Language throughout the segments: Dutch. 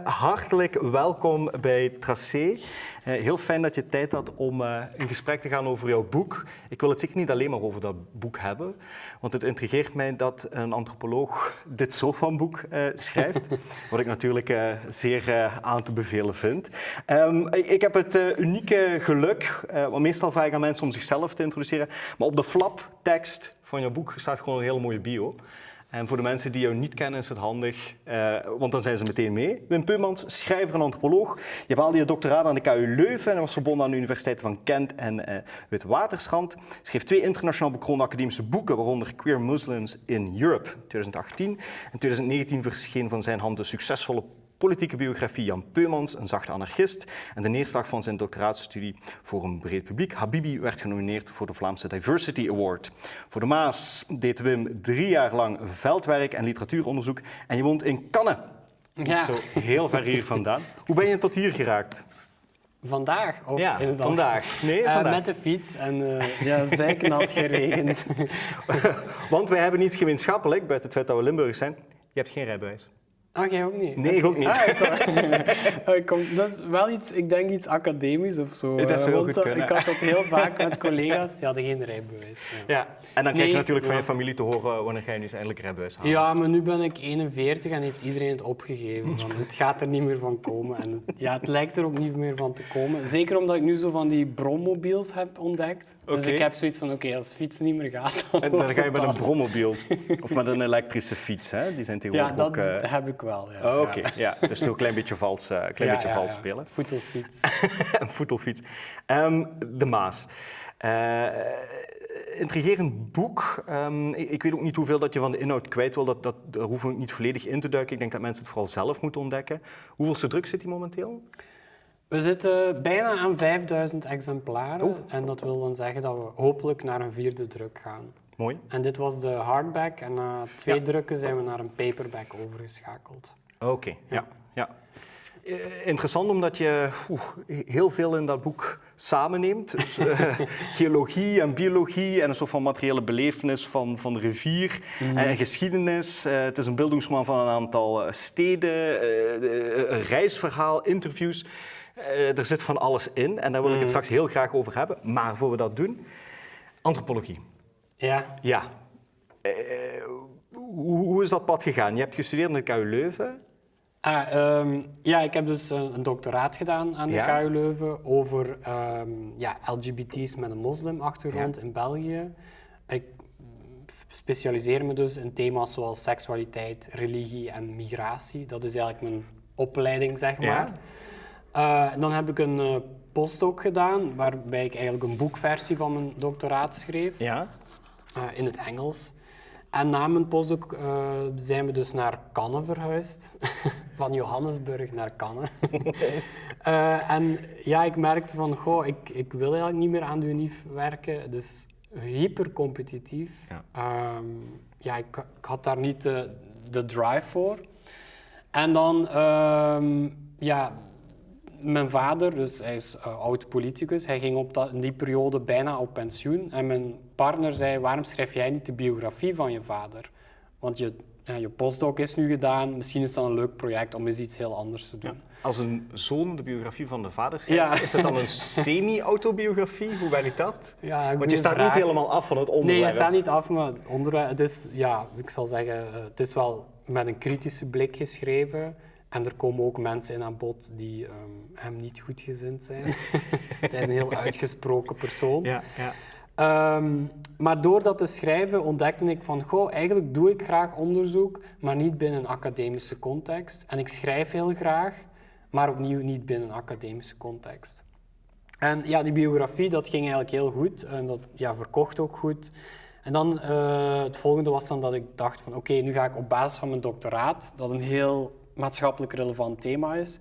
Hartelijk welkom bij Tracé. Heel fijn dat je tijd had om in gesprek te gaan over jouw boek. Ik wil het zeker niet alleen maar over dat boek hebben, want het intrigeert mij dat een antropoloog dit soort van boek schrijft, wat ik natuurlijk zeer aan te bevelen vind. Ik heb het unieke geluk, want meestal vraag ik aan mensen om zichzelf te introduceren, maar op de flaptekst van jouw boek staat gewoon een hele mooie bio. En voor de mensen die jou niet kennen is het handig, want dan zijn ze meteen mee. Wim Peumans, schrijver en antropoloog. Je behaalde je doctoraat aan de KU Leuven en was verbonden aan de universiteiten van Kent en Witwatersrand. Schreef 2 internationaal bekroonde academische boeken, waaronder Queer Muslims in Europe, 2018. In 2019 verscheen van zijn hand de succesvolle politieke biografie Jan Peumans, een zachte anarchist, en de neerslag van zijn doctoraatstudie voor een breed publiek. Habibi werd genomineerd voor de Vlaamse Diversity Award. Voor de Maas deed Wim 3 jaar lang veldwerk en literatuuronderzoek en je woont in Cannes. Ja. Zo heel ver hier vandaan. Hoe ben je tot hier geraakt? Vandaag? Of Ja, in het vandaag. Nee, vandaag. met de fiets en zijknat geregend. Want wij hebben iets gemeenschappelijk, buiten het feit dat we Limburgers zijn. Je hebt geen rijbewijs. Ah, jij ook niet? Nee, ik ook niet. Dat is wel iets, ik denk iets academisch of zo. Dat zou wel goed kunnen. Ik had dat heel vaak met collega's, die hadden geen rijbewijs. Ja. En dan krijg je natuurlijk van je familie te horen wanneer jij nu eindelijk rijbewijs haalt. Ja, maar nu ben ik 41 en heeft iedereen het opgegeven. Van, het gaat er niet meer van komen. En het lijkt er ook niet meer van te komen. Zeker omdat ik nu zo van die brommobiels heb ontdekt. Dus ik heb zoiets van, als fietsen niet meer gaat, dan ga je met een brommobiel. Of met een elektrische fiets, hè? Die zijn tegenwoordig dat ook... heb ik wel, ja. Oké, ja. Dus toch een klein beetje vals, vals spelen. Voetelfiets. Een voetelfiets. De Maas. Intrigerend boek. Ik weet ook niet hoeveel dat je van de inhoud kwijt wil. Daar hoeven we niet volledig in te duiken. Ik denk dat mensen het vooral zelf moeten ontdekken. Hoeveelste druk zit die momenteel? We zitten bijna aan 5000 exemplaren. En dat wil dan zeggen dat we hopelijk naar een 4e druk gaan. Mooi. En dit was de hardback. En na 2 drukken zijn we naar een paperback overgeschakeld. Oké, ja. Interessant omdat je heel veel in dat boek samenneemt. Dus, geologie en biologie en een soort van materiële belevenis van de rivier en geschiedenis. Het is een beeldingsroman van een aantal steden, een reisverhaal, interviews. Er zit van alles in en daar wil ik het straks heel graag over hebben. Maar voor we dat doen, antropologie. Ja. Ja. Hoe is dat pad gegaan? Je hebt gestudeerd aan de KU Leuven. Ik heb dus een doctoraat gedaan aan de KU Leuven over LGBT's met een moslimachtergrond in België. Ik specialiseer me dus in thema's zoals seksualiteit, religie en migratie. Dat is eigenlijk mijn opleiding, zeg maar. Dan heb ik een postdoc gedaan, waarbij ik eigenlijk een boekversie van mijn doctoraat schreef. Ja. In het Engels. En na mijn postdoc zijn we dus naar Cannes verhuisd. Van Johannesburg naar Cannes. Ik merkte van, ik wil eigenlijk niet meer aan de UNIF werken. Dus hypercompetitief. Ja. Ik had daar niet de drive voor. En dan, mijn vader, dus hij is oud-politicus, hij ging in die periode bijna op pensioen. En mijn partner zei, waarom schrijf jij niet de biografie van je vader? Want je postdoc is nu gedaan, misschien is dat een leuk project om eens iets heel anders te doen. Ja. Als een zoon de biografie van de vader schrijft, is dat dan een semi-autobiografie? Hoe werkt dat? Ja, want je staat niet helemaal af van het onderwerp. Nee, je staat niet af van het onderwerp. Het is, ik zal zeggen, het is wel met een kritische blik geschreven. En er komen ook mensen in aan bod die hem niet goedgezind zijn. Hij is een heel uitgesproken persoon. Ja. Maar door dat te schrijven ontdekte ik van, eigenlijk doe ik graag onderzoek, maar niet binnen een academische context. En ik schrijf heel graag, maar opnieuw niet binnen een academische context. En die biografie, dat ging eigenlijk heel goed. En dat verkocht ook goed. En dan, het volgende was dan dat ik dacht van, nu ga ik op basis van mijn doctoraat, dat een heel maatschappelijk relevant thema is,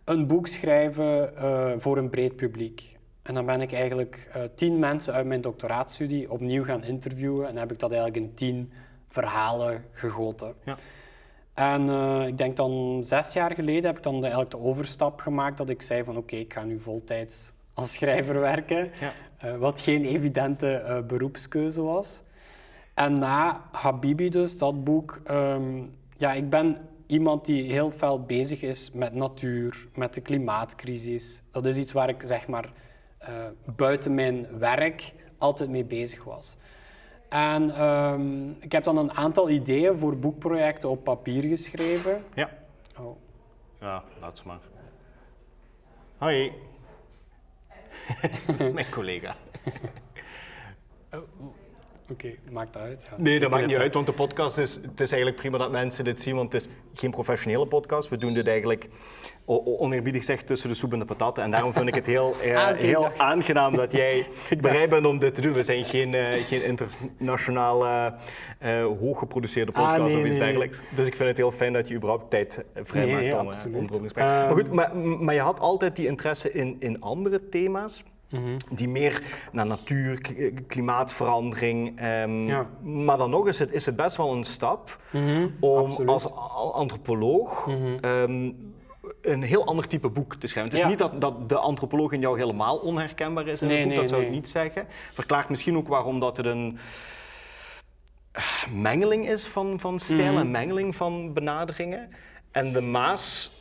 een boek schrijven voor een breed publiek. En dan ben ik eigenlijk 10 mensen uit mijn doctoraatstudie opnieuw gaan interviewen en heb ik dat eigenlijk in 10 verhalen gegoten. Ja. En ik denk dan 6 jaar geleden heb ik dan eigenlijk de overstap gemaakt dat ik zei van ik ga nu voltijds als schrijver werken, wat geen evidente beroepskeuze was. En na Habibi dus, dat boek, ik ben iemand die heel fel bezig is met natuur, met de klimaatcrisis. Dat is iets waar ik zeg maar buiten mijn werk altijd mee bezig was. En ik heb dan een aantal ideeën voor boekprojecten op papier geschreven. Ja. Oh. Ja, laat ze maar. Hoi. Mijn collega. Oké, maakt dat uit? Ja. Nee, dat maakt niet uit, want de podcast het is eigenlijk prima dat mensen dit zien, want het is geen professionele podcast. We doen dit eigenlijk, oneerbiedig gezegd, tussen de soep en de patatten. En daarom vind ik het heel aangenaam dat jij bereid bent om dit te doen. We zijn geen internationale, hooggeproduceerde podcast of iets dergelijks. Dus ik vind het heel fijn dat je überhaupt tijd vrijmaakt om erover te spreken. Maar goed, maar je had altijd die interesse in andere thema's. Die meer naar natuur, klimaatverandering. Maar dan nog is het best wel een stap om als antropoloog een heel ander type boek te schrijven. Het is niet dat de antropoloog in jou helemaal onherkenbaar is in het boek, dat zou ik niet zeggen. Verklaart misschien ook waarom dat het een mengeling is van stijl, een mengeling van benaderingen. En de Maas,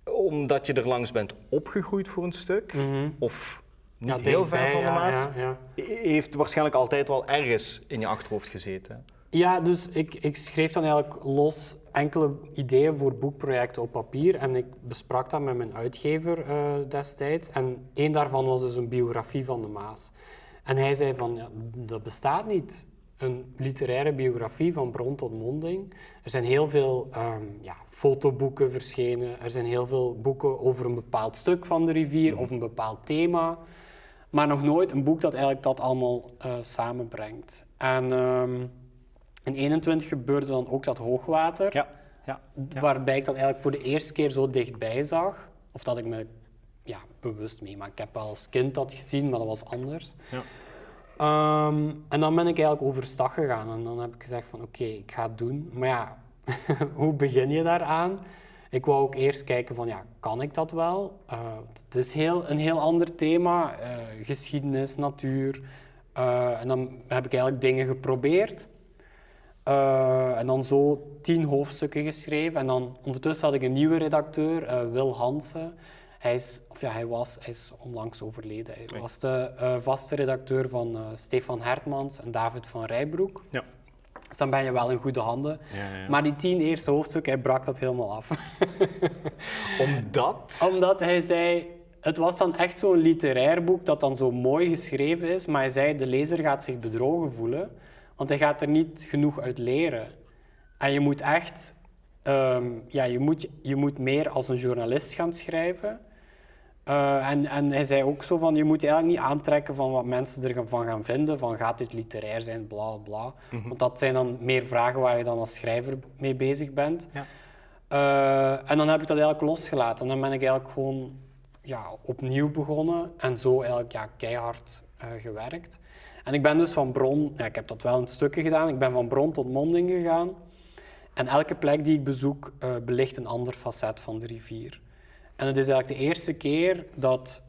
omdat je er langs bent opgegroeid voor een stuk, of niet heel ver van de Maas, heeft waarschijnlijk altijd wel ergens in je achterhoofd gezeten. Ja, dus ik schreef dan eigenlijk los enkele ideeën voor boekprojecten op papier en ik besprak dat met mijn uitgever destijds. En één daarvan was dus een biografie van de Maas. En hij zei van, ja, dat bestaat niet. Een literaire biografie van bron tot monding. Er zijn heel veel fotoboeken verschenen. Er zijn heel veel boeken over een bepaald stuk van de rivier of een bepaald thema. Maar nog nooit een boek dat eigenlijk dat allemaal samenbrengt. En in 21 gebeurde dan ook dat hoogwater. Waarbij ik dat eigenlijk voor de eerste keer zo dichtbij zag. Of dat ik me bewust meemaak. Ik heb wel als kind dat gezien, maar dat was anders. Ja. En dan ben ik eigenlijk overstag gegaan. En dan heb ik gezegd van oké, ik ga het doen. Maar ja, hoe begin je daaraan? Ik wou ook eerst kijken van, kan ik dat wel? Het is een heel ander thema, geschiedenis, natuur. En dan heb ik eigenlijk dingen geprobeerd. En dan zo 10 hoofdstukken geschreven. En dan ondertussen had ik een nieuwe redacteur, Wil Hansen. Hij is onlangs overleden. Hij was de vaste redacteur van Stefan Hertmans en David van Rijbroek. Ja. Dus dan ben je wel in goede handen. Ja. Maar die 10 eerste hoofdstukken, hij brak dat helemaal af. Omdat hij zei, het was dan echt zo'n literair boek dat dan zo mooi geschreven is, maar hij zei, de lezer gaat zich bedrogen voelen, want hij gaat er niet genoeg uit leren. En je moet echt, je moet meer als een journalist gaan schrijven. En hij zei ook zo van, je moet je eigenlijk niet aantrekken van wat mensen ervan gaan vinden, van gaat dit literair zijn, bla bla. Want dat zijn dan meer vragen waar je dan als schrijver mee bezig bent. Ja. En dan heb ik dat eigenlijk losgelaten. En dan ben ik eigenlijk gewoon opnieuw begonnen en zo eigenlijk keihard gewerkt. En ik ben dus van bron, ik heb dat wel in stukken gedaan, ik ben van bron tot monding gegaan. En elke plek die ik bezoek belicht een ander facet van de rivier. En het is eigenlijk de eerste keer dat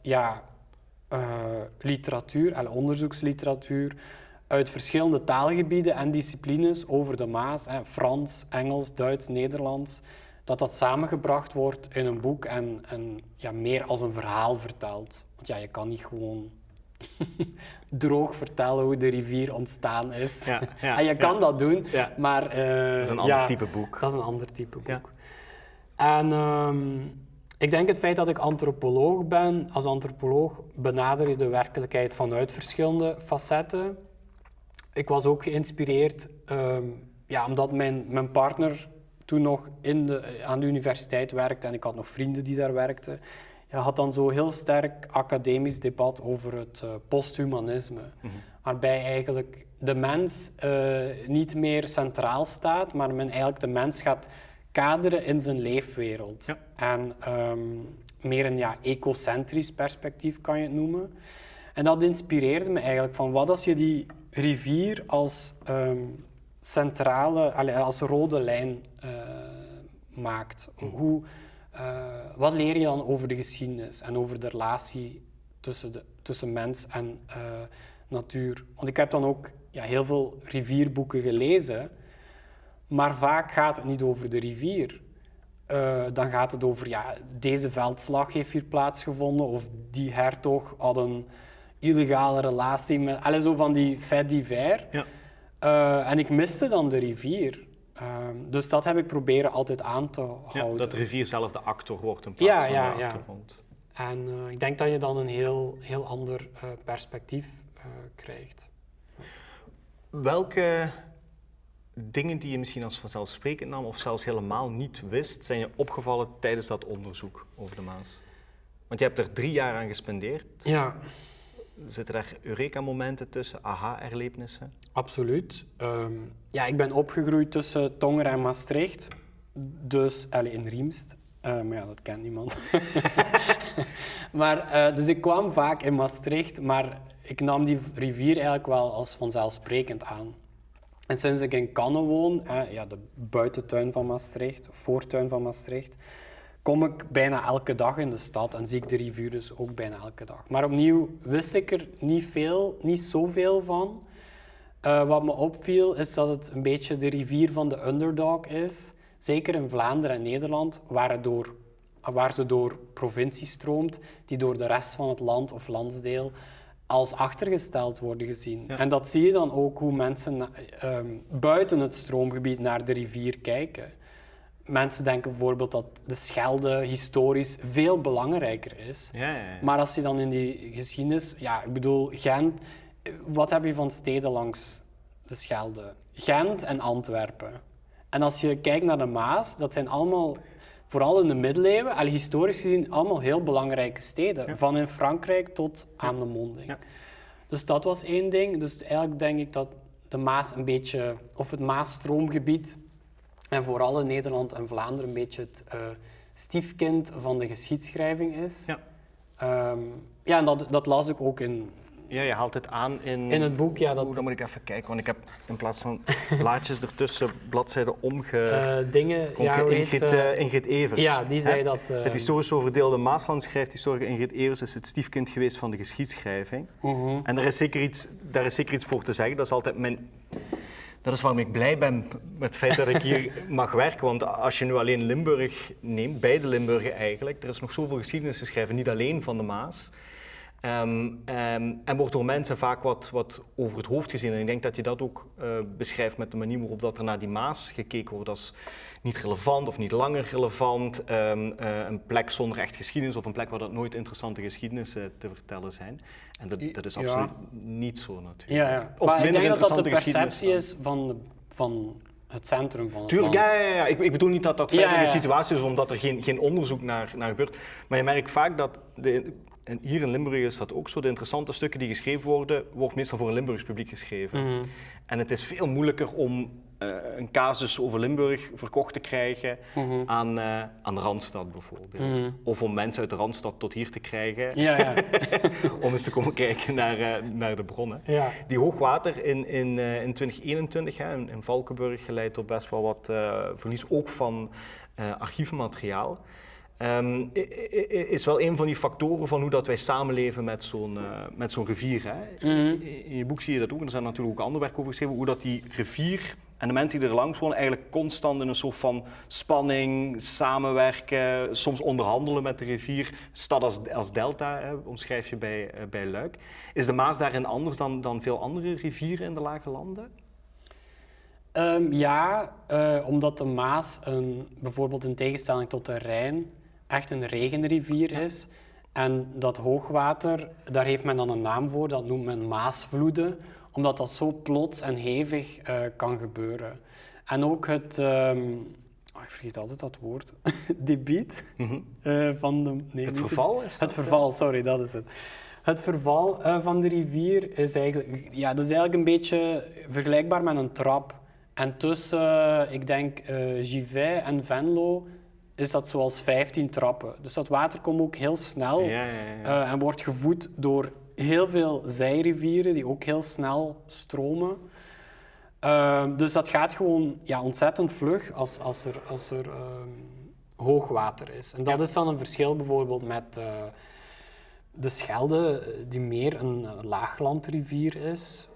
literatuur, onderzoeksliteratuur, uit verschillende taalgebieden en disciplines over de Maas, Frans, Engels, Duits, Nederlands, dat samengebracht wordt in een boek en meer als een verhaal vertelt. Want je kan niet gewoon droog vertellen hoe de rivier ontstaan is. En je kan dat doen, maar... dat is een ander type boek. Dat is een ander type boek. Ja. En... ik denk het feit dat ik antropoloog ben, als antropoloog benader je de werkelijkheid vanuit verschillende facetten. Ik was ook geïnspireerd, omdat mijn partner toen nog aan de universiteit werkte en ik had nog vrienden die daar werkten. Je had dan zo heel sterk academisch debat over het posthumanisme, waarbij eigenlijk de mens niet meer centraal staat, maar men eigenlijk de mens gaat kaderen in zijn leefwereld. Ja. En meer een ecocentrisch perspectief kan je het noemen. En dat inspireerde me eigenlijk van wat als je die rivier als centrale, als rode lijn maakt. Wat leer je dan over de geschiedenis en over de relatie tussen mens en natuur? Want ik heb dan ook heel veel rivierboeken gelezen, maar vaak gaat het niet over de rivier. Dan gaat het over, deze veldslag heeft hier plaatsgevonden of die hertog had een illegale relatie met... Alles zo van die faits divers. Ja. En ik miste dan de rivier. Dus dat heb ik proberen altijd aan te houden. Ja, dat de rivier zelf de actor wordt in plaats van de achtergrond. En ik denk dat je dan een heel ander perspectief krijgt. Welke dingen die je misschien als vanzelfsprekend nam of zelfs helemaal niet wist, zijn je opgevallen tijdens dat onderzoek over de Maas? Want je hebt er 3 jaar aan gespendeerd. Ja. Zitten daar Eureka-momenten tussen, aha-erlebnissen? Absoluut. Ik ben opgegroeid tussen Tongeren en Maastricht. Dus, in Riemst. Maar dat kent niemand. Dus ik kwam vaak in Maastricht, maar ik nam die rivier eigenlijk wel als vanzelfsprekend aan. En sinds ik in Cannes woon, de buitentuin van Maastricht, voortuin van Maastricht, kom ik bijna elke dag in de stad en zie ik de rivier dus ook bijna elke dag. Maar opnieuw wist ik er niet zoveel van. Wat me opviel is dat het een beetje de rivier van de underdog is. Zeker in Vlaanderen en Nederland, waar ze door provincies stroomt, die door de rest van het land of landsdeel als achtergesteld worden gezien. Ja. En dat zie je dan ook hoe mensen buiten het stroomgebied naar de rivier kijken. Mensen denken bijvoorbeeld dat de Schelde historisch veel belangrijker is. Ja. Maar als je dan in die geschiedenis... ik bedoel, Gent... Wat heb je van steden langs de Schelde? Gent en Antwerpen. En als je kijkt naar de Maas, dat zijn allemaal... Vooral in de middeleeuwen, historisch gezien, allemaal heel belangrijke steden. Ja. Van in Frankrijk tot aan de monding. Ja. Dus dat was één ding. Dus eigenlijk denk ik dat de Maas een beetje... Of het Maasstroomgebied... En vooral in Nederland en Vlaanderen een beetje het stiefkind van de geschiedschrijving is. Ja. En dat las ik ook in... Ja, je haalt het aan in het boek. Ja, dan moet ik even kijken, want ik heb in plaats van blaadjes ertussen bladzijden Ingrid Evers. Ja, die zei dat... Het historisch overdeelde Maasland, schrijft historica Ingrid Evers, is het stiefkind geweest van de geschiedschrijving. En daar is zeker iets voor te zeggen. Dat is altijd Dat is waarom ik blij ben met het feit dat ik hier mag werken. Want als je nu alleen Limburg neemt, beide Limburgen eigenlijk, er is nog zoveel geschiedenis te schrijven, niet alleen van de Maas. En wordt door mensen vaak wat over het hoofd gezien. En ik denk dat je dat ook beschrijft met de manier waarop dat er naar die Maas gekeken wordt als niet relevant of niet langer relevant. Een plek zonder echt geschiedenis of een plek waar dat nooit interessante geschiedenissen te vertellen zijn. En dat is absoluut niet zo natuurlijk. Ja. Of maar minder ik denk dat de perceptie is van het centrum van het Tuurlijk, land. ja. Ik bedoel niet dat feitelijk de situatie is omdat er geen onderzoek naar gebeurt. Maar je merkt vaak dat... En hier in Limburg is dat ook zo. De interessante stukken die geschreven worden, wordt meestal voor een Limburgs publiek geschreven. En het is veel moeilijker om een casus over Limburg verkocht te krijgen aan de Randstad bijvoorbeeld. Of om mensen uit de Randstad tot hier te krijgen, om eens te komen kijken naar de bronnen. Ja. Die hoogwater in 2021 in Valkenburg leidt tot best wel wat verlies, ook van archiefmateriaal. Is wel een van die factoren van hoe dat wij samenleven met zo'n rivier. Hè? In je boek zie je dat ook, en er zijn natuurlijk ook ander werk over geschreven, hoe dat die rivier en de mensen die er langs wonen eigenlijk constant in een soort van spanning, samenwerken, soms onderhandelen met de rivier. Stad als delta, omschrijf je bij Luik. Is de Maas daarin anders dan veel andere rivieren in de Lage Landen? Omdat de Maas bijvoorbeeld in tegenstelling tot de Rijn echt een regenrivier is. En dat hoogwater, daar heeft men dan een naam voor, dat noemt men Maasvloeden, omdat dat zo plots en hevig kan gebeuren. En ook het, ik vergeet altijd dat woord, debiet van de... Nee, het verval? Het verval, sorry, dat is het. Het verval van de rivier is eigenlijk, dat is eigenlijk een beetje vergelijkbaar met een trap. En tussen, ik denk, Givet en Venlo is dat zoals 15 trappen. Dus dat water komt ook heel snel en wordt gevoed door heel veel zijrivieren die ook heel snel stromen. Dus dat gaat gewoon ontzettend vlug als er hoogwater is. En dat is dan een verschil bijvoorbeeld met de Schelde, die meer een laaglandrivier is.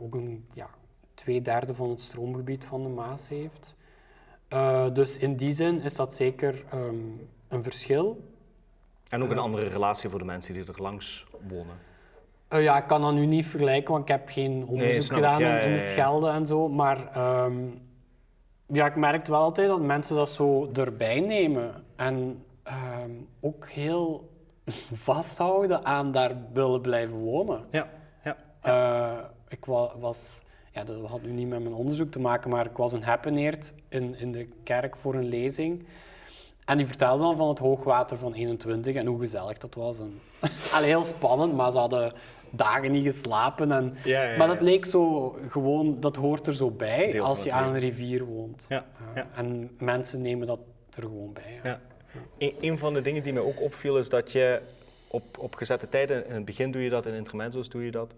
Ook een 2/3 van het stroomgebied van de Maas heeft. Dus in die zin is dat zeker een verschil. En ook een andere relatie voor de mensen die er langs wonen. Ja, ik kan dat nu niet vergelijken, want ik heb geen onderzoek snap ik. gedaan Ja, in de Schelde en zo. Maar ja, ik merk wel altijd dat mensen dat zo erbij nemen. En ook heel vasthouden aan daar willen blijven wonen. Ja. Ik was... Ja, dat had nu niet met mijn onderzoek te maken, maar ik was een happeneerd in de kerk voor een lezing. En die vertelde dan van het hoogwater van 21 en hoe gezellig dat was. En, heel spannend, maar ze hadden dagen niet geslapen. En, maar dat leek zo gewoon, dat hoort er zo bij Deel als je van het aan een rivier woont. Ja. En mensen nemen dat er gewoon bij. Ja. Een van de dingen die mij ook opviel is dat je op gezette tijden, in het begin doe je dat, in intermezzo's doe je dat,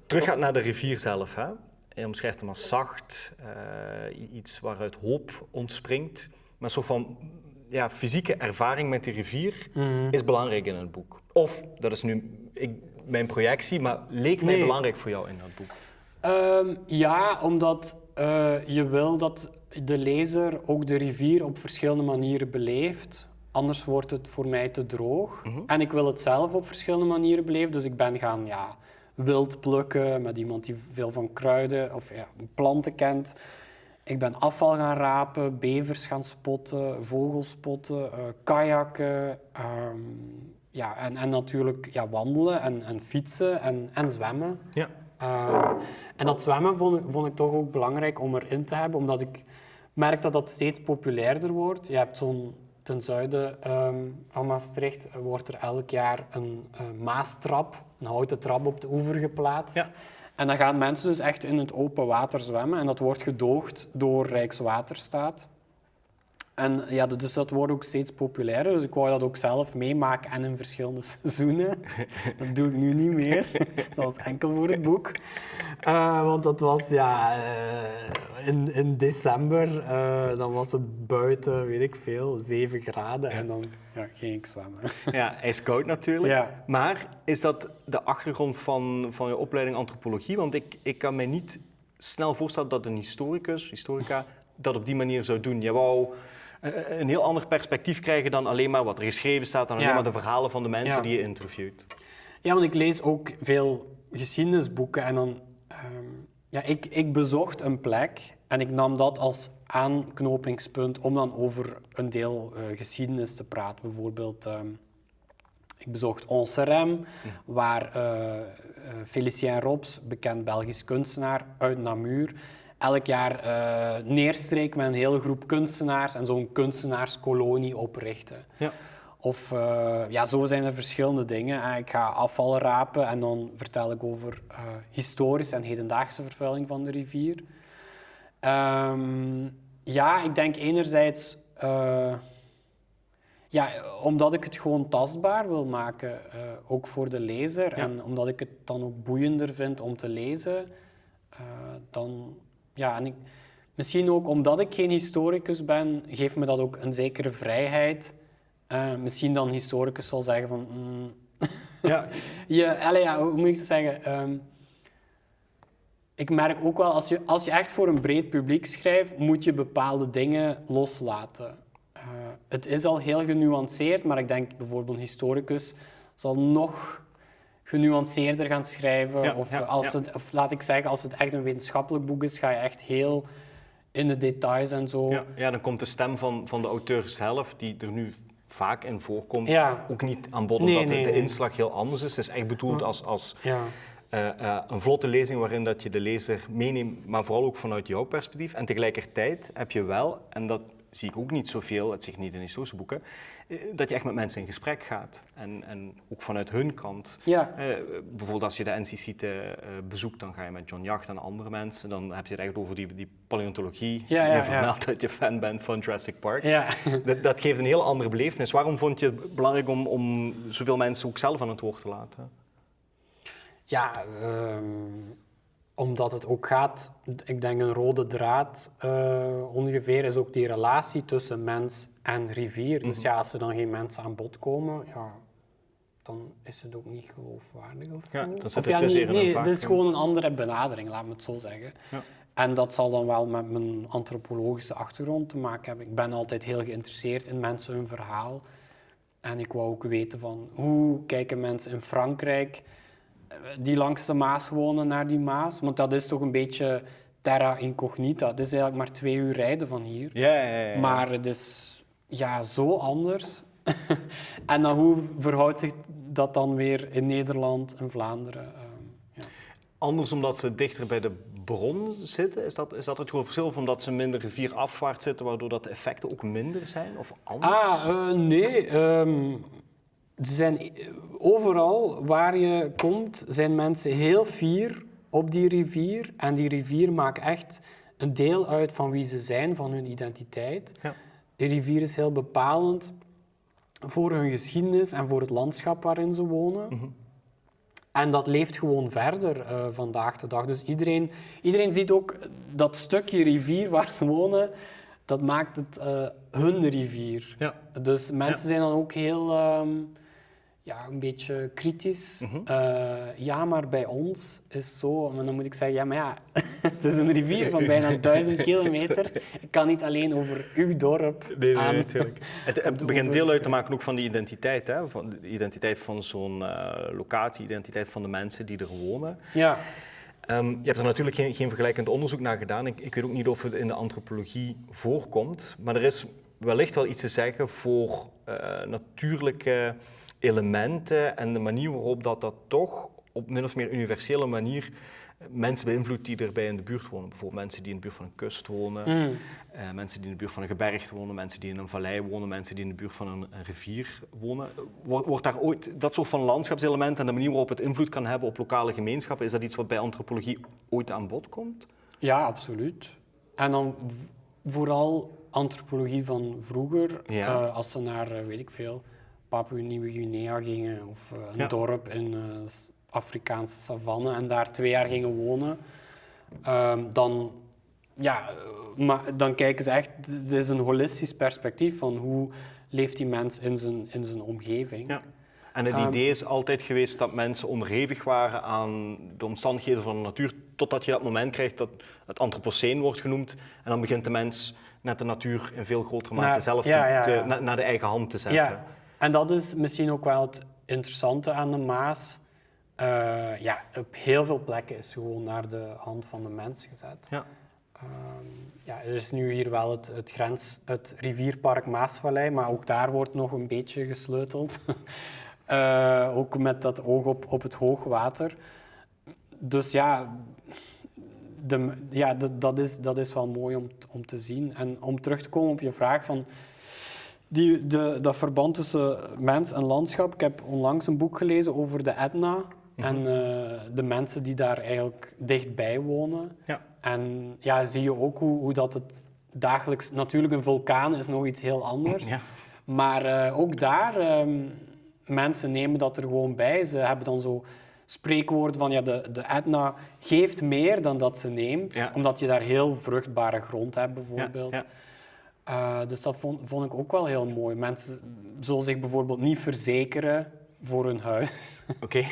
terug gaat naar de rivier zelf. Hè? Je omschrijft hem als zacht, iets waaruit hoop ontspringt. Maar een soort van fysieke ervaring met die rivier is belangrijk in het boek. Of, dat is nu mijn projectie, maar leek mij belangrijk voor jou in dat boek? Ja, omdat je wil dat de lezer ook de rivier op verschillende manieren beleeft. Anders wordt het voor mij te droog. En ik wil het zelf op verschillende manieren beleven. Dus ik ben gaan wild plukken met iemand die veel van kruiden of planten kent. Ik ben afval gaan rapen, bevers gaan spotten, vogels spotten, kajakken. En natuurlijk wandelen en fietsen en zwemmen. Ja. En dat zwemmen vond ik toch ook belangrijk om erin te hebben, omdat ik merk dat dat steeds populairder wordt. Je hebt ten zuiden van Maastricht wordt er elk jaar een maastrap, een houten trap op de oever geplaatst. Ja. En dan gaan mensen dus echt in het open water zwemmen en dat wordt gedoogd door Rijkswaterstaat. En dus dat wordt ook steeds populairder, dus ik wou dat ook zelf meemaken en in verschillende seizoenen. Dat doe ik nu niet meer, dat was enkel voor het boek. Want dat was in december, dan was het buiten, weet ik veel, 7 graden en dan ging ik zwemmen. Ja, ijskoud natuurlijk. Ja. Maar is dat de achtergrond van je opleiding antropologie? Want ik kan mij niet snel voorstellen dat een historica, dat op die manier zou doen. Je wou een heel ander perspectief krijgen dan alleen maar wat er geschreven staat, dan alleen maar de verhalen van de mensen die je interviewt. Ja, want ik lees ook veel geschiedenisboeken en dan... ik bezocht een plek en ik nam dat als aanknopingspunt om dan over een deel geschiedenis te praten. Bijvoorbeeld, ik bezocht Anserem, waar Félicien Rops, bekend Belgisch kunstenaar uit Namur, elk jaar neerstreek met een hele groep kunstenaars en zo'n kunstenaarskolonie oprichten. Ja. Of zo zijn er verschillende dingen. Ik ga afval rapen en dan vertel ik over historische en hedendaagse vervuiling van de rivier. Ik denk enerzijds omdat ik het gewoon tastbaar wil maken, ook voor de lezer. Ja. En omdat ik het dan ook boeiender vind om te lezen. Misschien ook omdat ik geen historicus ben, geeft me dat ook een zekere vrijheid. Misschien dan een historicus zal zeggen van... hoe moet ik het zeggen? Ik merk ook wel, als je echt voor een breed publiek schrijft, moet je bepaalde dingen loslaten. Het is al heel genuanceerd, maar ik denk bijvoorbeeld een historicus zal nog genuanceerder gaan schrijven. Of laat ik zeggen, als het echt een wetenschappelijk boek is, ga je echt heel in de details en zo. Ja, dan komt de stem van de auteur zelf, die er nu vaak in voorkomt, ook niet aan bod, omdat de inslag heel anders is. Het is echt bedoeld als een vlotte lezing waarin dat je de lezer meeneemt, maar vooral ook vanuit jouw perspectief. En tegelijkertijd heb je wel, en dat zie ik ook niet zoveel, het zie ik niet in historische boeken, dat je echt met mensen in gesprek gaat. En ook vanuit hun kant. Ja. Bijvoorbeeld als je de NCCite bezoekt, dan ga je met John Jacht en andere mensen. Dan heb je het echt over die paleontologie. Je vermeldt dat je fan bent van Jurassic Park. Ja. Dat geeft een heel andere belevenis. Waarom vond je het belangrijk om zoveel mensen ook zelf aan het woord te laten? Ja, omdat het ook gaat, ik denk een rode draad ongeveer, is ook die relatie tussen mens en rivier. Dus als er dan geen mensen aan bod komen, dan is het ook niet geloofwaardig of zo. Ja, dan zit het tussen het is gewoon een andere benadering, laat me het zo zeggen. Ja. En dat zal dan wel met mijn antropologische achtergrond te maken hebben. Ik ben altijd heel geïnteresseerd in mensen hun verhaal. En ik wou ook weten van hoe kijken mensen in Frankrijk die langs de Maas wonen naar die Maas. Want dat is toch een beetje terra incognita. Het is eigenlijk maar 2 uur rijden van hier. Ja. Maar het is zo anders. En dan hoe verhoudt zich dat dan weer in Nederland en Vlaanderen? Ja. Anders omdat ze dichter bij de bron zitten? Is dat het groot verschil? Of omdat ze minder rivierafwaarts zitten, waardoor dat de effecten ook minder zijn? Of anders? Nee. Overal waar je komt, zijn mensen heel fier op die rivier. En die rivier maakt echt een deel uit van wie ze zijn, van hun identiteit. Ja. De rivier is heel bepalend voor hun geschiedenis en voor het landschap waarin ze wonen. Mm-hmm. En dat leeft gewoon verder vandaag de dag. Dus iedereen ziet ook dat stukje rivier waar ze wonen, dat maakt het hun rivier. Ja. Dus mensen zijn dan ook heel een beetje kritisch. Mm-hmm. Ja, maar bij ons is het zo. Maar dan moet ik zeggen, ja, maar ja, het is een rivier van bijna 1000 kilometer. Ik kan niet alleen over uw dorp Nee, natuurlijk. Het begint deel uit te maken maken ook van die identiteit. Hè? Van de identiteit van zo'n locatie, identiteit van de mensen die er wonen. Ja. Je hebt er natuurlijk geen vergelijkend onderzoek naar gedaan. Ik weet ook niet of het in de antropologie voorkomt. Maar er is wellicht wel iets te zeggen voor natuurlijke elementen en de manier waarop dat toch op min of meer universele manier mensen beïnvloedt die erbij in de buurt wonen. Bijvoorbeeld mensen die in de buurt van een kust wonen, mensen die in de buurt van een gebergte wonen, mensen die in een vallei wonen, mensen die in de buurt van een rivier wonen. Wordt daar ooit dat soort van landschapselementen en de manier waarop het invloed kan hebben op lokale gemeenschappen, is dat iets wat bij antropologie ooit aan bod komt? Ja, absoluut. En dan vooral antropologie van vroeger, Ja. als ze naar, weet ik veel, Papua-Nieuwe-Guinea gingen of een dorp in Afrikaanse savanne en daar 2 jaar gingen wonen, dan kijken ze echt, het is een holistisch perspectief van hoe leeft die mens in zijn omgeving. Ja. En het idee is altijd geweest dat mensen onderhevig waren aan de omstandigheden van de natuur, totdat je dat moment krijgt dat het antropoceen wordt genoemd en dan begint de mens net de natuur in veel grotere mate zelf naar de eigen hand te zetten. Ja, en dat is misschien ook wel het interessante aan de Maas. Op heel veel plekken is ze gewoon naar de hand van de mens gezet. Ja. Er is nu hier wel het rivierpark Maasvallei, maar ook daar wordt nog een beetje gesleuteld. Ook met dat oog op het hoogwater. Dus dat is wel mooi om te zien. En om terug te komen op je vraag van dat verband tussen mens en landschap. Ik heb onlangs een boek gelezen over de Etna en de mensen die daar eigenlijk dichtbij wonen. Ja. En zie je ook hoe dat het dagelijks... Natuurlijk, een vulkaan is nog iets heel anders. Ja. Maar ook daar, mensen nemen dat er gewoon bij. Ze hebben dan zo spreekwoorden van de Etna geeft meer dan dat ze neemt. Omdat je daar heel vruchtbare grond hebt, bijvoorbeeld. Dus dat vond ik ook wel heel mooi. Mensen zullen zich bijvoorbeeld niet verzekeren voor hun huis. Oké.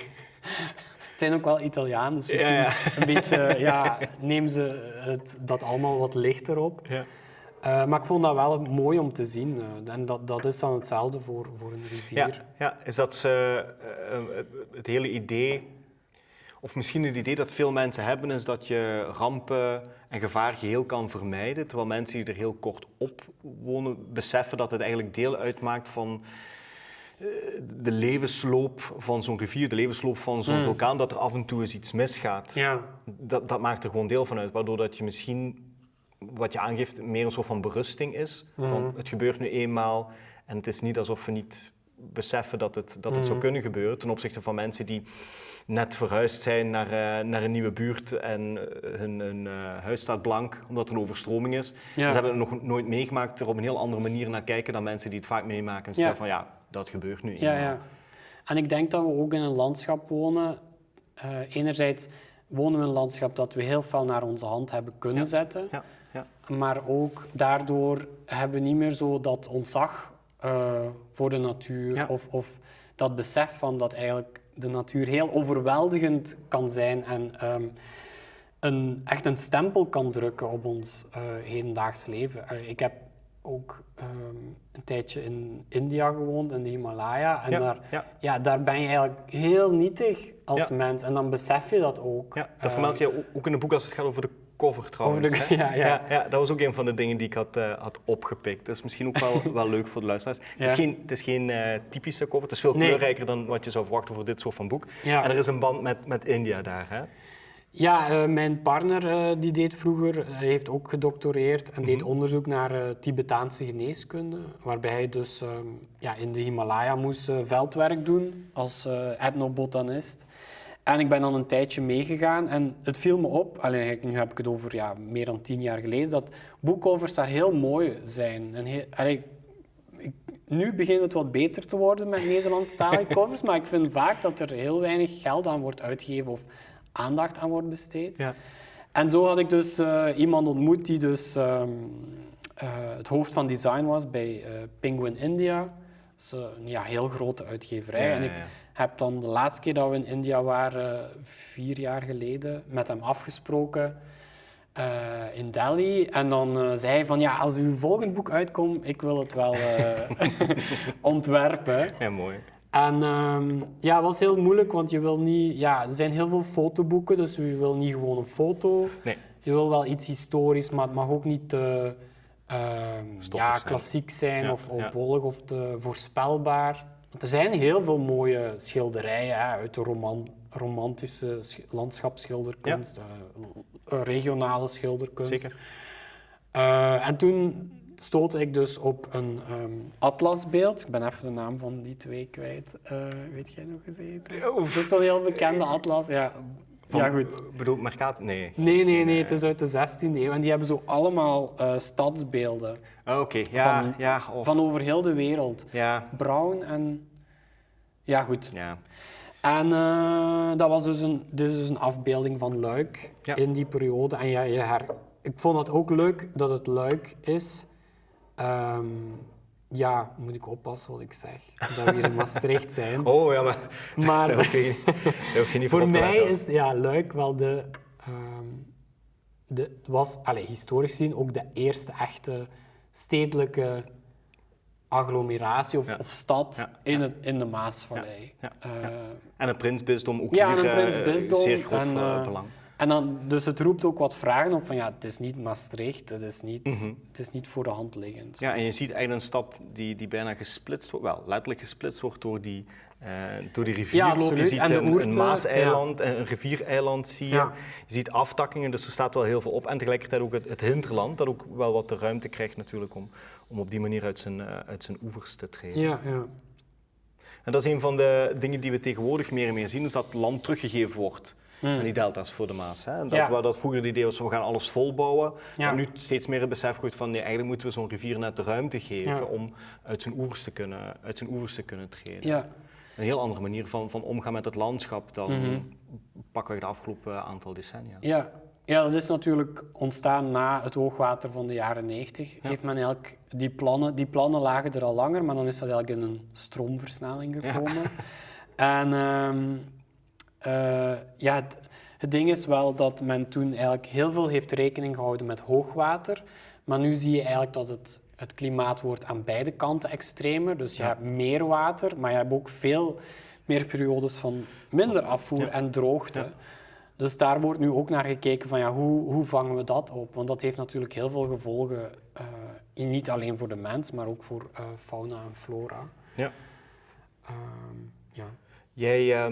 Het zijn ook wel Italianen, dus misschien een beetje nemen ze dat allemaal wat lichter op. Ja. Maar ik vond dat wel mooi om te zien. En dat is dan hetzelfde voor een rivier. Ja. Is dat het hele idee, of misschien het idee dat veel mensen hebben, is dat je rampen en gevaar geheel kan vermijden, terwijl mensen die er heel kort op wonen beseffen dat het eigenlijk deel uitmaakt van de levensloop van zo'n rivier, de levensloop van zo'n vulkaan, dat er af en toe eens iets misgaat. Ja. Dat maakt er gewoon deel van uit, waardoor dat je misschien, wat je aangeeft, meer een soort van berusting is. Van, het gebeurt nu eenmaal en het is niet alsof we niet beseffen dat het zou kunnen gebeuren, ten opzichte van mensen die net verhuisd zijn naar een nieuwe buurt en hun huis staat blank omdat er een overstroming is. Ja. Ze hebben het nog nooit meegemaakt, er op een heel andere manier naar kijken dan mensen die het vaak meemaken. En zeggen van dat gebeurt nu eenmaal. Ja. En ik denk dat we ook in een landschap wonen. Enerzijds wonen we in een landschap dat we heel veel naar onze hand hebben kunnen zetten. Ja. Maar ook daardoor hebben we niet meer zo dat ontzag voor de natuur. Of dat besef van dat eigenlijk de natuur heel overweldigend kan zijn. En echt een stempel kan drukken op ons hedendaags leven. Ik heb ook een tijdje in India gewoond, in de Himalaya. En daar ben je eigenlijk heel nietig als mens. En dan besef je dat ook. Ja, dat vermeld je ook in het boek als het gaat over de cover trouwens. Dat was ook een van de dingen die ik had opgepikt. Dat is misschien ook wel leuk voor de luisteraars. Het is geen typische cover, het is veel kleurrijker dan wat je zou verwachten voor dit soort van boek. Ja. En er is een band met India daar, hè? Ja, mijn partner die deed vroeger, heeft ook gedoctoreerd en deed onderzoek naar Tibetaanse geneeskunde, waarbij hij dus in de Himalaya moest veldwerk doen als etnobotanist. En ik ben dan een tijdje meegegaan en het viel me op, nu heb ik het over meer dan 10 jaar geleden, dat boekcovers daar heel mooi zijn. En nu begint het wat beter te worden met Nederlandstalige covers, maar ik vind vaak dat er heel weinig geld aan wordt uitgegeven of aandacht aan wordt besteed. Ja. En zo had ik dus iemand ontmoet die dus het hoofd van design was bij Penguin India. Dus een heel grote uitgeverij. En ik heb dan de laatste keer dat we in India waren, 4 jaar geleden, met hem afgesproken in Delhi. En dan zei hij van, als uw volgend boek uitkomt, ik wil het wel ontwerpen. Ja, mooi. En het was heel moeilijk, want je wil niet... Ja, er zijn heel veel fotoboeken, dus je wil niet gewoon een foto. Nee. Je wil wel iets historisch, maar het mag ook niet te klassiek zijn of oudbollig of te voorspelbaar. Want er zijn heel veel mooie schilderijen uit de romantische landschapsschilderkunst, regionale schilderkunst. Zeker. En toen stootte ik dus op een atlasbeeld. Ik ben even de naam van die 2 kwijt. Weet jij nog eens? Het is zo'n heel bekende atlas. Ja, goed. Bedoelt Mercator? Nee. Nee, het is uit de 16e eeuw. En die hebben zo allemaal stadsbeelden. Oké. Van over heel de wereld. Ja. Brown en... Ja, goed. Ja. En dat was dit is dus een afbeelding van Luik in die periode. En ik vond het ook leuk dat het Luik is. Moet ik oppassen wat ik zeg, dat we hier in Maastricht zijn. Oh ja, maar dat hoef je niet voor mij is Luik wel was historisch gezien ook de eerste echte stedelijke agglomeratie of stad in de Maasvallei. En een prinsbisdom ook hier zeer groot belang. En dan, dus het roept ook wat vragen op van het is niet Maastricht, het is niet voor de hand liggend. Ja, en je ziet eigenlijk een stad die bijna gesplitst wordt, wel letterlijk gesplitst wordt door die rivierloop. Ja, je ziet een maaseiland, een riviereiland zie je. Ja. Je ziet aftakkingen, dus er staat wel heel veel op. En tegelijkertijd ook het hinterland, dat ook wel wat de ruimte krijgt natuurlijk om op die manier uit zijn oevers te treden. Ja. En dat is een van de dingen die we tegenwoordig meer en meer zien, is dat land teruggegeven wordt. En die delta's voor de Maas. Hè? Dat vroeger het idee was, we gaan alles volbouwen. Ja. Maar nu steeds meer het besef groeit van, eigenlijk moeten we zo'n rivier net de ruimte geven om uit zijn oevers te kunnen treden. Ja. Een heel andere manier van omgaan met het landschap dan pakweg de afgelopen aantal decennia. Ja, dat is natuurlijk ontstaan na het hoogwater van de jaren 90. Ja. Heeft men eigenlijk die plannen lagen er al langer, maar dan is dat eigenlijk in een stroomversnelling gekomen. En het ding is wel dat men toen eigenlijk heel veel heeft rekening gehouden met hoogwater, maar nu zie je eigenlijk dat het klimaat wordt aan beide kanten extremer. Dus je hebt meer water, maar je hebt ook veel meer periodes van minder afvoer en droogte. Ja. Dus daar wordt nu ook naar gekeken van hoe vangen we dat op? Want dat heeft natuurlijk heel veel gevolgen, niet alleen voor de mens, maar ook voor fauna en flora. Ja. Jij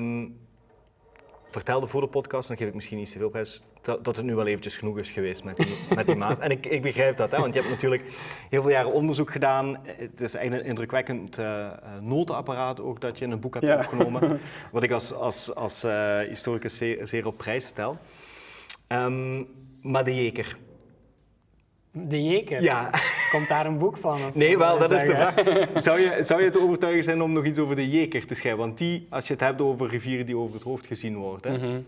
vertelde voor de podcast, dan geef ik misschien iets te veel prijs, dat het nu wel eventjes genoeg is geweest met die Maas. En ik begrijp dat, want je hebt natuurlijk heel veel jaren onderzoek gedaan. Het is eigenlijk een indrukwekkend notenapparaat ook dat je in een boek hebt opgenomen, wat ik als historicus zeer op prijs stel. Maar de Jeker. De Jeker? Ja. Komt daar een boek van? Nee, wel, dat is de vraag. Zou je te overtuigen zijn om nog iets over de Jeker te schrijven? Want als je het hebt over rivieren die over het hoofd gezien worden,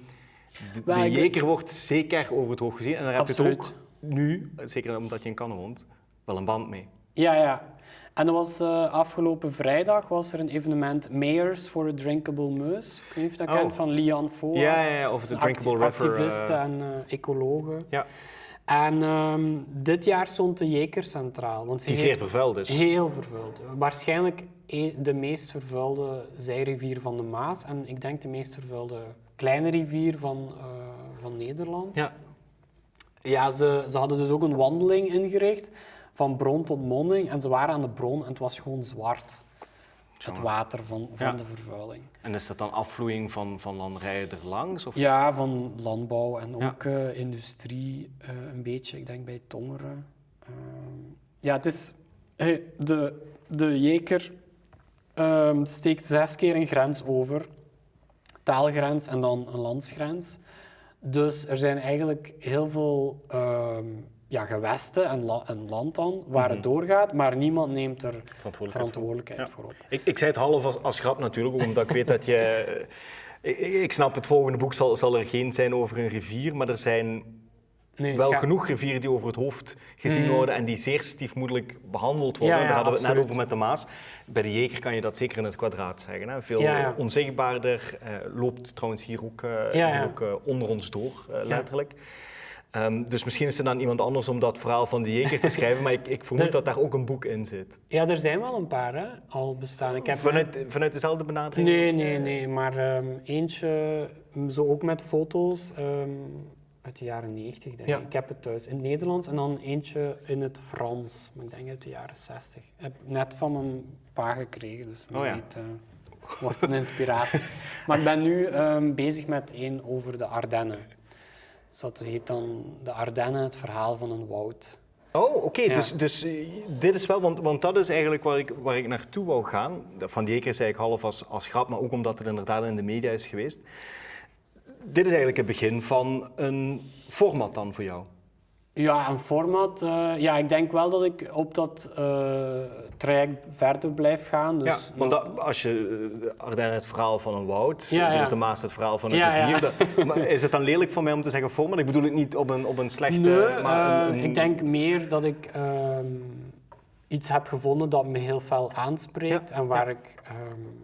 de Jeker wordt zeker over het hoofd gezien. En daar heb je het ook nu, zeker omdat je in Cannes woont, wel een band mee. Ja. En dat was afgelopen vrijdag was er een evenement Mayors for a Drinkable Meuse. Ik weet niet of je dat kent, van Lian Foa. Ja, of de Drinkable River. Activisten en ecologen. Ja. En dit jaar stond de Jeker centraal. Want Die zeer vervuild is. Heel vervuild. Waarschijnlijk de meest vervuilde zijrivier van de Maas. En ik denk de meest vervuilde kleine rivier van Nederland. Ja. Ja, ze hadden dus ook een wandeling ingericht van bron tot monding. En ze waren aan de bron en het was gewoon zwart. Het water van de vervuiling. En is dat dan afvloeiing van landerijen erlangs? Of? Ja, van landbouw en ook industrie een beetje. Ik denk bij Tongeren. Ja, het is... De Jeker steekt 6 keer een grens over. Taalgrens en dan een landsgrens. Dus er zijn eigenlijk heel veel gewesten en land dan waar het doorgaat, maar niemand neemt er verantwoordelijkheid voor op. Ik zei het half als grap natuurlijk, omdat ik weet dat je... Ik snap, het volgende boek zal er geen zijn over een rivier, maar er zijn genoeg rivieren die over het hoofd gezien worden en die zeer stiefmoederlijk behandeld worden. Daar hadden we het net over met de Maas. Bij de Jeker kan je dat zeker in het kwadraat zeggen. Hè? Veel onzichtbaarder, loopt trouwens hier ook, onder ons door, letterlijk. Dus misschien is er dan iemand anders om dat verhaal van de Jeker te schrijven, maar ik vermoed dat daar ook een boek in zit. Ja, er zijn wel een paar hè, al bestaan. Ik heb vanuit dezelfde benadering? Nee, maar eentje, zo ook met foto's uit de jaren 90, denk ik. Ik heb het thuis in het Nederlands en dan eentje in het Frans, maar ik denk uit de jaren 60. Ik heb net van mijn pa gekregen, dus wordt een inspiratie. Maar ik ben nu bezig met één over de Ardennen. Dus dat heet dan de Ardennen, het verhaal van een woud. Oh, oké. Dus dit is wel, want dat is eigenlijk waar ik naartoe wou gaan. Van die Jeker zei ik half als grap, maar ook omdat het inderdaad in de media is geweest. Dit is eigenlijk het begin van een format dan voor jou? Ja, een format. Ik denk wel dat ik op dat traject verder blijf gaan. Dus ja, want als je Ardennen het verhaal van een woud, dit is de Maas het verhaal van een rivier. Maar is het dan lelijk van mij om te zeggen format? Ik bedoel het niet op een slechte... Nee, ik denk meer dat ik iets heb gevonden dat me heel fel aanspreekt en waar ik...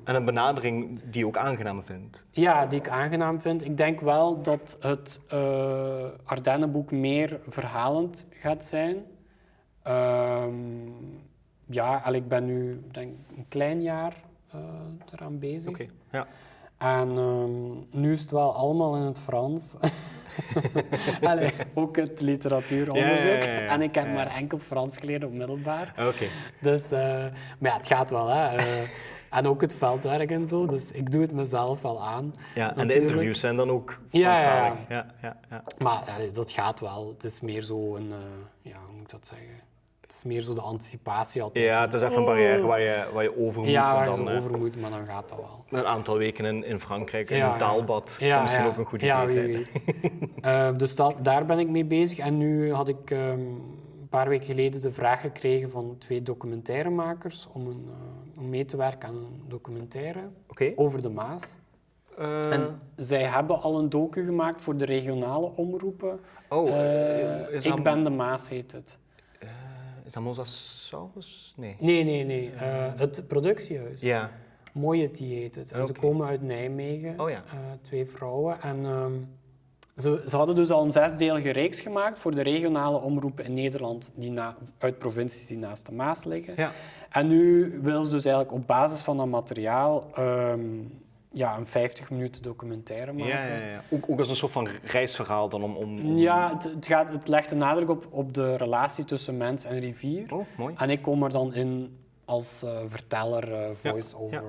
En een benadering die je ook aangenaam vindt? Ja, die ik aangenaam vind. Ik denk wel dat het Ardennenboek meer verhalend gaat zijn. Ik ben nu denk een klein jaar eraan bezig. Okay, ja. En nu is het wel allemaal in het Frans. Ook het literatuuronderzoek. En ik heb maar enkel Frans geleerd op middelbaar. Okay. Dus, maar het gaat wel. Hè. En ook het veldwerk en zo. Dus ik doe het mezelf wel aan. Ja, en de interviews zijn dan ook Franstalig. Ja. Maar dat gaat wel. Het is meer zo een... hoe moet ik dat zeggen? Het is meer zo de anticipatie altijd. Ja, het is even een barrière waar je over moet. Ja, waar je over moet, maar dan gaat dat wel. Een aantal weken in Frankrijk, in een taalbad, zou misschien ook een goed idee zijn. Wie weet. Dus daar ben ik mee bezig. En nu had ik een paar weken geleden de vraag gekregen van 2 documentairemakers om mee te werken aan een documentaire over de Maas. En zij hebben al een docu gemaakt voor de regionale omroepen. Ik ben de Maas heet het. Is dat Mosasaurus? Nee. Nee. Het productiehuis. Ja. Moiety heet het. En ze komen uit Nijmegen, 2 vrouwen. En ze hadden dus al een 6-delige reeks gemaakt voor de regionale omroepen in Nederland uit provincies die naast de Maas liggen. Ja. En nu willen ze dus eigenlijk op basis van dat materiaal een 50 minuten documentaire maken. Ja. Ook als een soort van reisverhaal dan om... Ja, het legt de nadruk op de relatie tussen mens en rivier. Oh, mooi. En ik kom er dan in als verteller, voice-over.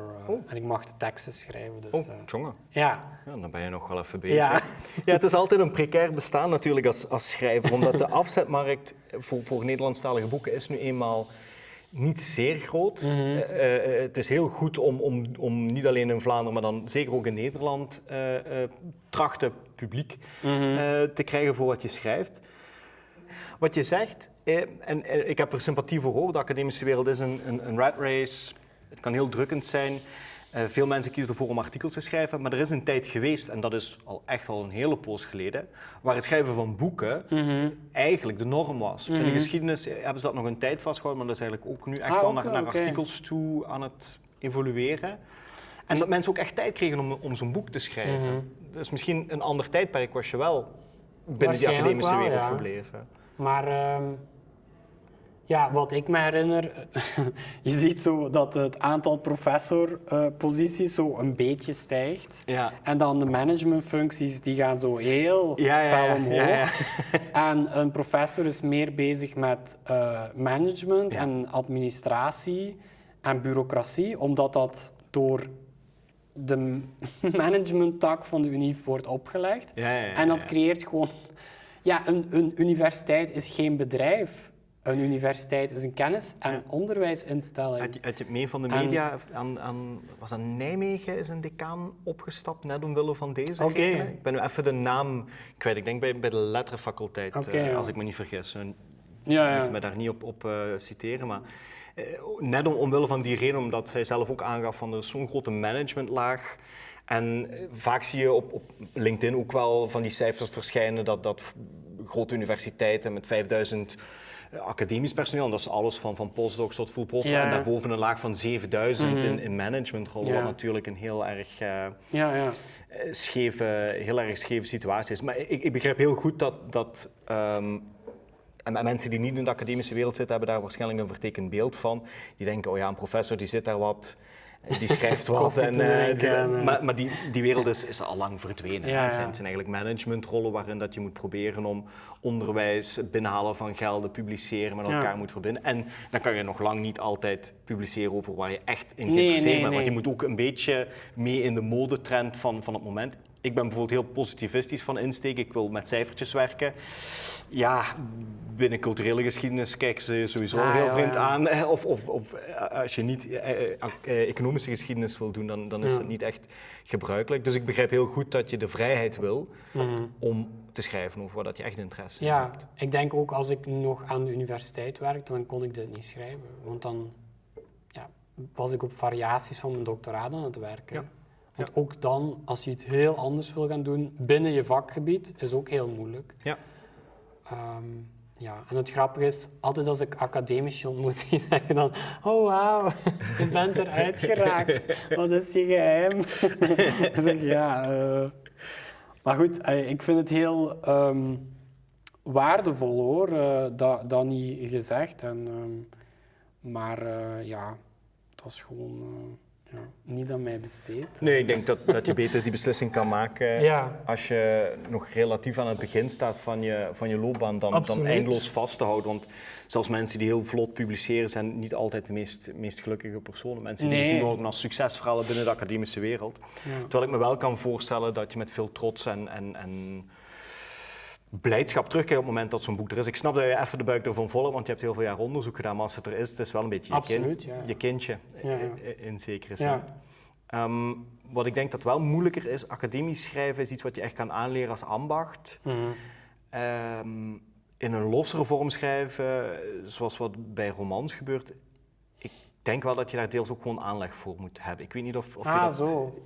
En ik mag de teksten schrijven. Dus, jongen. Ja, dan ben je nog wel even bezig. Ja, het is altijd een precair bestaan natuurlijk als schrijver, omdat de afzetmarkt voor Nederlandstalige boeken is nu eenmaal niet zeer groot. Het is heel goed om niet alleen in Vlaanderen, maar dan zeker ook in Nederland trachten publiek te krijgen voor wat je schrijft. Wat je zegt, en ik heb er sympathie voor hoor, de academische wereld is een rat race, het kan heel drukkend zijn. Veel mensen kiezen ervoor om artikels te schrijven, maar er is een tijd geweest, en dat is echt al een hele poos geleden, waar het schrijven van boeken eigenlijk de norm was. In de geschiedenis hebben ze dat nog een tijd vastgehouden, maar dat is eigenlijk ook nu echt wel naar artikels toe aan het evolueren. En dat mensen ook echt tijd kregen om zo'n boek te schrijven. Dat is misschien een ander tijdperk, was je wel binnen die academische wereld gebleven. Maar wat ik me herinner, je ziet zo dat het aantal professorposities zo een beetje stijgt. Ja. En dan de managementfuncties die gaan zo heel fel omhoog. En een professor is meer bezig met management en administratie en bureaucratie, omdat dat door de managementtak van de unie wordt opgelegd. En dat creëert gewoon... Ja, een universiteit is geen bedrijf. Een universiteit is een kennis- en onderwijsinstelling. Had je het mee van de media? Was dat Nijmegen is een decaan opgestapt, net omwille van deze regelen? Ik ben nu even de naam kwijt. Ik denk bij de letterenfaculteit, als ik me niet vergis. Ik moet me daar niet op citeren, maar... net omwille van die reden, omdat zij zelf ook aangaf van er is zo'n grote managementlaag. En vaak zie je op LinkedIn ook wel van die cijfers verschijnen dat grote universiteiten met 5000 academisch personeel, en dat is alles van postdocs tot full prof, en daarboven een laag van 7000 in managementrollen, wat natuurlijk een heel erg scheve situatie is. Maar ik begrijp heel goed dat en mensen die niet in de academische wereld zitten, hebben daar waarschijnlijk een vertekend beeld van. Die denken, oh ja, een professor die zit daar wat, die schrijft wat. Maar die wereld is al lang verdwenen. Het zijn eigenlijk managementrollen waarin dat je moet proberen om onderwijs, het binnenhalen van gelden, publiceren, met elkaar moet verbinden. En dan kan je nog lang niet altijd publiceren over waar je echt in geïnteresseerd bent. Want je moet ook een beetje mee in de modetrend van het moment. Ik ben bijvoorbeeld heel positivistisch van insteek. Ik wil met cijfertjes werken. Ja, binnen culturele geschiedenis kijken ze sowieso heel vreemd aan. Of als je niet economische geschiedenis wil doen, dan is dat niet echt gebruikelijk. Dus ik begrijp heel goed dat je de vrijheid wil om te schrijven over wat je echt interesse in hebt. Ja, ik denk ook als ik nog aan de universiteit werkte, dan kon ik dit niet schrijven. Want dan was ik op variaties van mijn doctoraat aan het werken. Ja. Want ook dan, als je iets heel anders wil gaan doen binnen je vakgebied, is ook heel moeilijk. Ja. En het grappige is, altijd als ik academici ontmoet, die zeggen dan, oh wauw, je bent eruit geraakt. Wat is je geheim? Ik zeg, Maar goed, ik vind het heel waardevol hoor, dat niet gezegd. Maar dat is gewoon... niet aan mij besteed. Nee, ik denk dat je beter die beslissing kan maken als je nog relatief aan het begin staat van je loopbaan dan eindeloos vast te houden. Want zelfs mensen die heel vlot publiceren zijn niet altijd de meest gelukkige personen. Mensen die gezien worden als succesverhalen binnen de academische wereld. Ja. Terwijl ik me wel kan voorstellen dat je met veel trots en blijdschap terugkijkt op het moment dat zo'n boek er is. Ik snap dat je even de buik ervan vol hebt, want je hebt heel veel jaar onderzoek gedaan, maar als het er is, het is wel een beetje je kindje in zekere zin. Ja. Wat ik denk dat wel moeilijker is, academisch schrijven is iets wat je echt kan aanleren als ambacht. In een lossere vorm schrijven, zoals wat bij romans gebeurt, ik denk wel dat je daar deels ook gewoon aanleg voor moet hebben. Ik weet niet of je dat... Zo.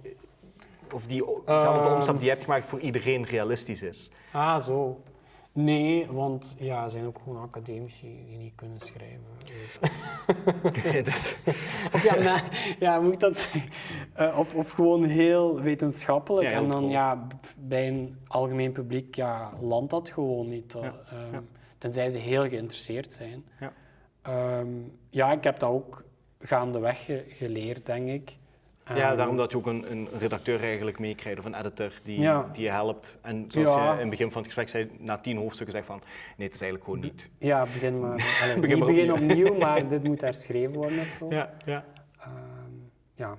Of diezelfde omstap die je hebt gemaakt voor iedereen realistisch is. Zo. Nee, want er zijn ook gewoon academici die niet kunnen schrijven. Dus. Of moet ik dat zeggen? Of gewoon heel wetenschappelijk. Ja, heel en dan bij een algemeen publiek landt dat gewoon niet. Tenzij ze heel geïnteresseerd zijn. Ik heb dat ook gaandeweg geleerd, denk ik. Ja, daarom dat je ook een redacteur eigenlijk meekrijgt of een editor die je helpt. En zoals je in het begin van het gesprek zei, na 10 hoofdstukken zegt van nee, het is eigenlijk gewoon niet. Ja, begin maar. Begin opnieuw, maar dit moet herschreven worden of zo. Ja.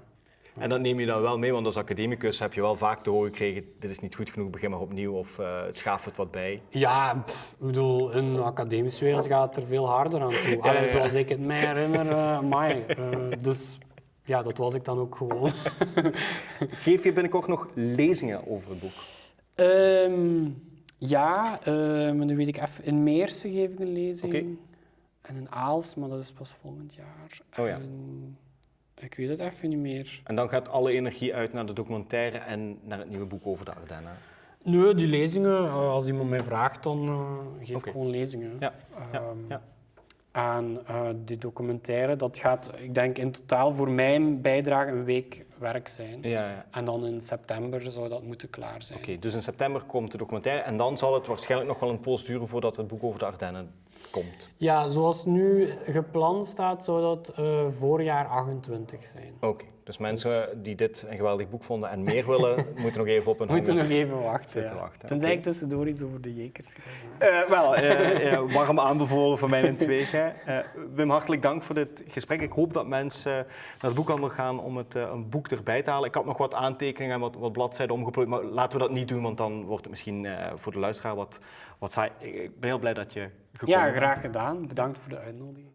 En dat neem je dan wel mee, want als academicus heb je wel vaak te horen gekregen, dit is niet goed genoeg, begin maar opnieuw of schaaf het wat bij. Ja, ik bedoel, in de academische wereld gaat het er veel harder aan toe. Zoals ik het mij herinner, dus... Ja, dat was ik dan ook gewoon. Geef je binnenkort nog lezingen over het boek? Maar nu weet ik even. In Meersen geef ik een lezing. En in Aals, maar dat is pas volgend jaar. Ik weet het even niet meer. En dan gaat alle energie uit naar de documentaire en naar het nieuwe boek over de Ardennen. Nee, die lezingen, als iemand mij vraagt, dan geef ik Oké. gewoon lezingen. Ja, ja. En die documentaire, dat gaat, ik denk in totaal voor mijn bijdrage een week werk zijn. Ja. En dan in september zou dat moeten klaar zijn. Oké, dus in september komt de documentaire en dan zal het waarschijnlijk nog wel een poos duren voordat het boek over de Ardennen komt. Ja, zoals nu gepland staat, zou dat voorjaar 28 zijn. Oké, dus mensen die dit een geweldig boek vonden en meer willen, moeten nog even op hun We moeten hanger nog even wachten. zitten Ja. wachten. Tenzij Oké. ik tussendoor iets over de Jekers schrijf. Warm aanbevolen voor mij in tweeën. Wim, hartelijk dank voor dit gesprek. Ik hoop dat mensen naar de boekhandel gaan om een boek erbij te halen. Ik had nog wat aantekeningen en wat bladzijden omgeplooid, maar laten we dat niet doen, want dan wordt het misschien voor de luisteraar wat saai. Ik ben heel blij dat je gekomen Ja, bent. graag gedaan. Bedankt voor de uitnodiging.